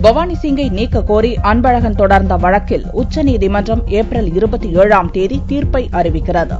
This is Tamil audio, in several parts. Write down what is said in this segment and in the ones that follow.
பவானி சிங்கை நீக்க கோரி அன்பழகன் தொடர்ந்த வழக்கில் உச்சநீதிமன்றம் ஏப்ரல் 27ஆம் தேதி தீர்ப்பை அறிவிக்கிறது.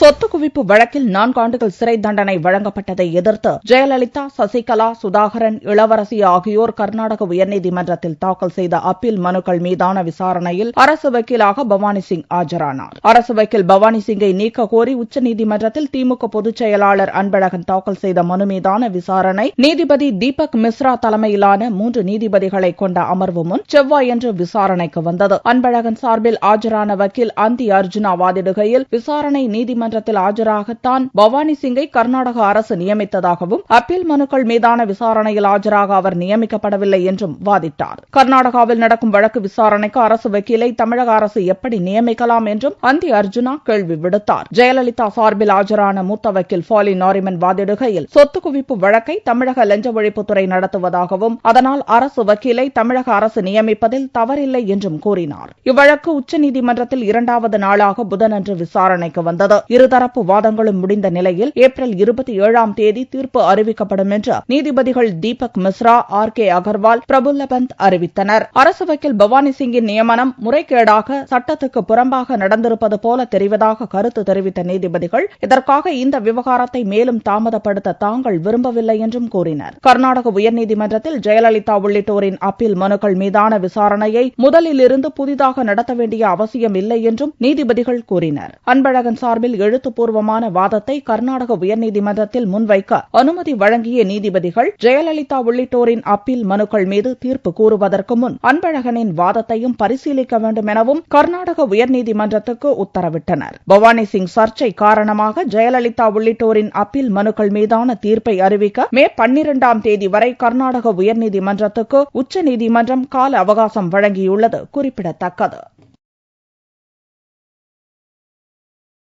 சொத்து குவிப்பு வழக்கில் 4 ஆண்டுகள் சிறை தண்டனை வழங்கப்பட்டதை எதிர்த்து ஜெயலலிதா, சசிகலா, சுதாகரன், இளவரசி ஆகியோர் கர்நாடக உயர்நீதிமன்றத்தில் தாக்கல் செய்த அப்பீல் மனுக்கள் மீதான விசாரணையில் அரசு வக்கீலாக பவானி சிங் ஆஜரானார். அரசு வக்கீல் பவானி சிங்கை நீக்க கோரி உச்சநீதிமன்றத்தில் திமுக பொதுச் செயலாளர் அன்பழகன் தாக்கல் செய்த மனு மீதான விசாரணை நீதிபதி தீபக் மிஸ்ரா தலைமையிலான 3 நீதிபதிகளை கொண்ட அமர்வு முன் செவ்வாயன்று விசாரணைக்கு வந்தது. அன்பழகன் சார்பில் ஆஜரான வக்கீல் அந்தி அர்ஜுனா வாதிடுகையில், விசாரணை நீதிமன்றத்தில் ஆஜராகத்தான் பவானி சிங்கை கர்நாடக அரசு நியமித்ததாகவும், அப்பீல் மனுக்கள் மீதான விசாரணையில் ஆஜராக அவர் நியமிக்கப்படவில்லை என்றும் வாதிட்டார். கர்நாடகாவில் நடக்கும் வழக்கு விசாரணைக்கு அரசு வக்கீலை தமிழக அரசு எப்படி நியமிக்கலாம் என்றும் அந்தி அர்ஜுனா கேள்வி விடுத்தார். ஜெயலலிதா சார்பில் ஆஜரான மூத்த வக்கீல் ஃபாலி நாரிமன் வாதிடுகையில், சொத்து குவிப்பு வழக்கை தமிழக லஞ்ச ஒழிப்புத்துறை நடத்துவதாகவும், அதனால் அரசு வக்கீலை தமிழக அரசு நியமிப்பதில் தவறில்லை என்றும் கூறினார். இவ்வழக்கு உச்சநீதிமன்றத்தில் 2வது நாளாக புதனன்று விசாரணைக்கு வந்தது. இருதரப்பு வாதங்களும் முடிந்த நிலையில் ஏப்ரல் 27ஆம் தேதி தீர்ப்பு அறிவிக்கப்படும் என்று நீதிபதிகள் தீபக் மிஸ்ரா, R.K. அகர்வால், பிரபுல்ல பந்த் அறிவித்தனர். அரசு வக்கீல் பவானி சிங்கின் நியமனம் முறைகேடாக, சட்டத்துக்கு புறம்பாக நடந்திருப்பது போல தெரிவதாக கருத்து தெரிவித்த நீதிபதிகள், இதற்காக இந்த விவகாரத்தை மேலும் தாமதப்படுத்த தாங்கள் விரும்பவில்லை என்றும் கூறினர். கர்நாடக உயர்நீதிமன்றத்தில் ஜெயலலிதா உள்ளிட்டோரின் அப்பீல் மனுக்கள் மீதான விசாரணையை முதலிலிருந்து புதிதாக நடத்த வேண்டிய அவசியம் இல்லை என்றும் நீதிபதிகள் கூறினர். அன்பழகன் சார்பில் எழுத்துப்பூர்வமான வாதத்தை கர்நாடக உயர்நீதிமன்றத்தில் முன்வைக்க அனுமதி வழங்கிய நீதிபதிகள், ஜெயலலிதா உள்ளிட்டோரின் அப்பீல் மனுக்கள் மீது தீர்ப்பு கூறுவதற்கு முன் அன்பழகனின் வாதத்தையும் பரிசீலிக்க வேண்டும் எனவும் கர்நாடக உயர்நீதிமன்றத்துக்கு உத்தரவிட்டனர். பவானி சிங் சர்ச்சை காரணமாக ஜெயலலிதா உள்ளிட்டோரின் அப்பீல் மனுக்கள் மீதான தீர்ப்பை அறிவிக்க மே 12ஆம் தேதி வரை கர்நாடக உயர்நீதிமன்றத்துக்கு உச்சநீதிமன்றம் கால அவகாசம் வழங்கியுள்ளது குறிப்பிடத்தக்கது.